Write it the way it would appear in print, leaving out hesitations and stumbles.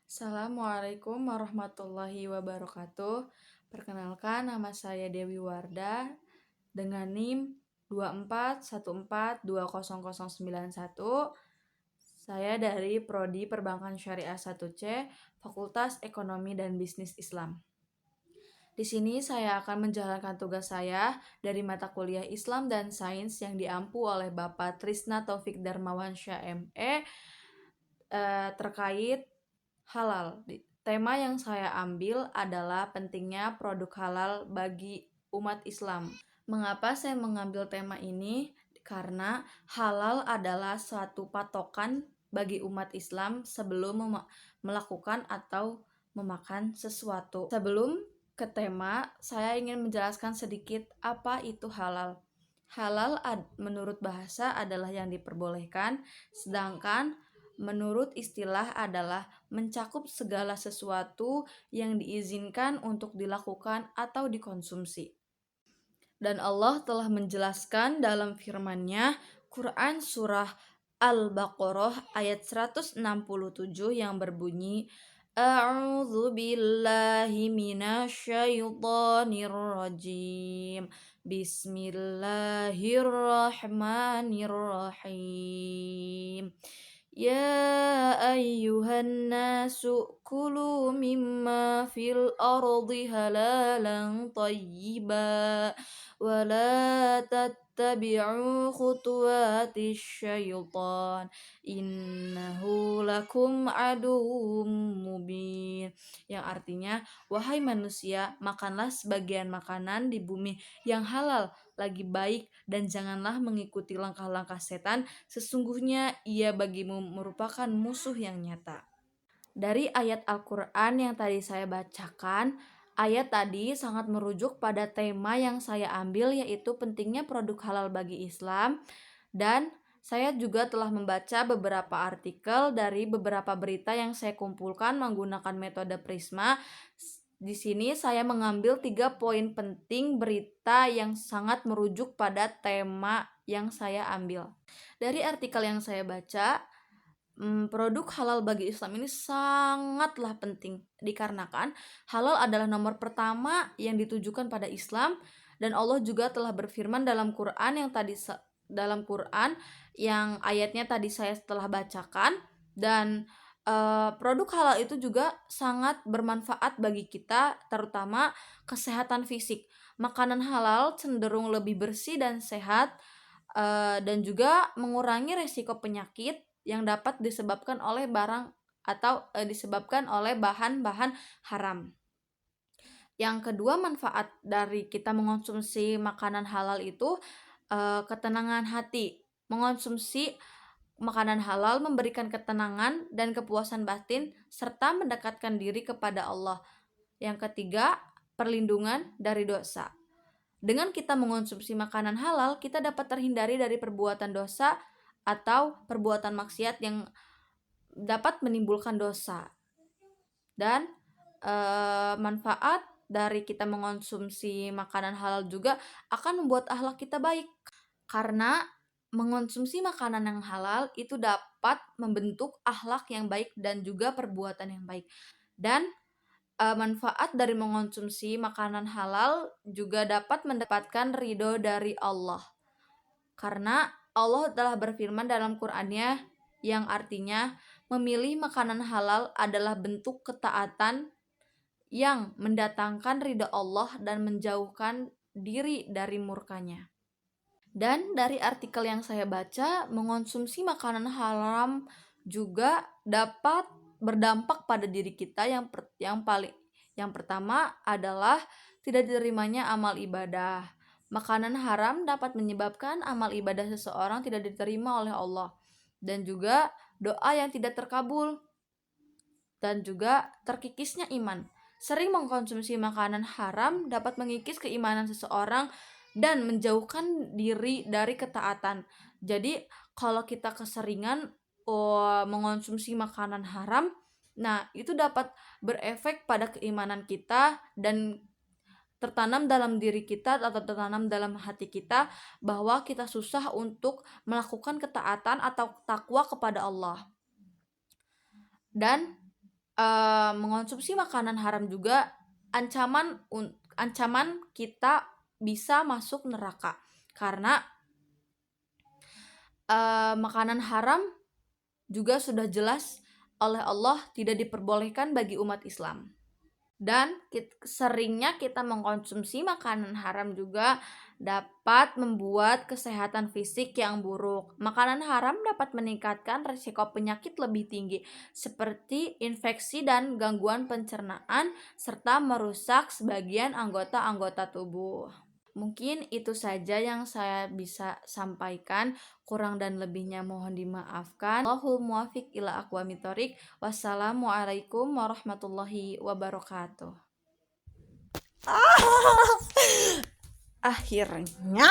Assalamualaikum warahmatullahi wabarakatuh. Perkenalkan, nama saya Dewi Wardah dengan NIM 2414200091. Saya dari Prodi Perbankan Syariah 1C, Fakultas Ekonomi dan Bisnis Islam. Di sini saya akan menjalankan tugas saya dari mata kuliah Islam dan Sains yang diampu oleh Bapak Trisna Taufik Darmawansyah ME terkait halal. Tema yang saya ambil adalah pentingnya produk halal bagi umat Islam. Mengapa saya mengambil tema ini? Karena halal adalah suatu patokan bagi umat Islam sebelum melakukan atau memakan sesuatu. Sebelum ke tema, saya ingin menjelaskan sedikit apa itu halal. Halal menurut bahasa adalah yang diperbolehkan, sedangkan menurut istilah adalah mencakup segala sesuatu yang diizinkan untuk dilakukan atau dikonsumsi. Dan Allah telah menjelaskan dalam firman-Nya, Quran Surah Al-Baqarah ayat 167 yang berbunyi, A'udzu billahi minasyaitonir rajim. Bismillahirrahmanirrahim. Ya ayyuhan nasu kulu mimma fil ardi halalan tayyiba wa la tattabi'u khutuwatis syaitan innahu lakum aduwwum mubin, yang artinya, wahai manusia, makanlah sebagian makanan di bumi yang halal lagi baik, dan janganlah mengikuti langkah-langkah setan, sesungguhnya ia bagimu merupakan musuh yang nyata. Dari ayat Al-Quran yang tadi saya bacakan, ayat tadi sangat merujuk pada tema yang saya ambil, yaitu pentingnya produk halal bagi Islam. Dan saya juga telah membaca beberapa artikel dari beberapa berita yang saya kumpulkan menggunakan metode Prisma. Di sini saya mengambil 3 poin penting berita yang sangat merujuk pada tema yang saya ambil. Dari artikel yang saya baca, produk halal bagi Islam ini sangatlah penting dikarenakan halal adalah nomor pertama yang ditujukan pada Islam, dan Allah juga telah berfirman dalam Quran yang ayatnya tadi saya telah bacakan. Dan produk halal itu juga sangat bermanfaat bagi kita, terutama kesehatan fisik. Makanan halal cenderung lebih bersih dan sehat, dan juga mengurangi resiko penyakit yang dapat disebabkan oleh disebabkan oleh bahan-bahan haram. Yang kedua, manfaat dari kita mengonsumsi makanan halal itu ketenangan hati. Mengonsumsi makanan halal memberikan ketenangan dan kepuasan batin serta mendekatkan diri kepada Allah. Yang ketiga, perlindungan dari dosa. Dengan kita mengonsumsi makanan halal, kita dapat terhindari dari perbuatan dosa atau perbuatan maksiat yang dapat menimbulkan dosa. Dan manfaat dari kita mengonsumsi makanan halal juga akan membuat akhlak kita baik, karena mengonsumsi makanan yang halal itu dapat membentuk akhlak yang baik dan juga perbuatan yang baik. Dan manfaat dari mengonsumsi makanan halal juga dapat mendapatkan ridho dari Allah, karena Allah telah berfirman dalam Qur'an-Nya yang artinya, memilih makanan halal adalah bentuk ketaatan yang mendatangkan ridha Allah dan menjauhkan diri dari murkanya. Dan dari artikel yang saya baca, mengonsumsi makanan haram juga dapat berdampak pada diri kita. Yang pertama adalah tidak diterimanya amal ibadah. Makanan haram dapat menyebabkan amal ibadah seseorang tidak diterima oleh Allah, dan juga doa yang tidak terkabul, dan juga terkikisnya iman. Sering mengkonsumsi makanan haram dapat mengikis keimanan seseorang dan menjauhkan diri dari ketaatan. Jadi kalau kita keseringan mengonsumsi makanan haram, nah itu dapat berefek pada keimanan kita dan tertanam dalam diri kita atau tertanam dalam hati kita bahwa kita susah untuk melakukan ketaatan atau takwa kepada Allah. Dan mengonsumsi makanan haram juga ancaman kita bisa masuk neraka. Karena makanan haram juga sudah jelas oleh Allah tidak diperbolehkan bagi umat Islam. Dan seringnya kita mengkonsumsi makanan haram juga dapat membuat kesehatan fisik yang buruk. Makanan haram dapat meningkatkan risiko penyakit lebih tinggi seperti infeksi dan gangguan pencernaan serta merusak sebagian anggota-anggota tubuh. Mungkin itu saja yang saya bisa sampaikan. Kurang dan lebihnya mohon dimaafkan. Allahul muwafiq ila aqwamit thoriq. Wassalamualaikum warahmatullahi wabarakatuh. Akhirnya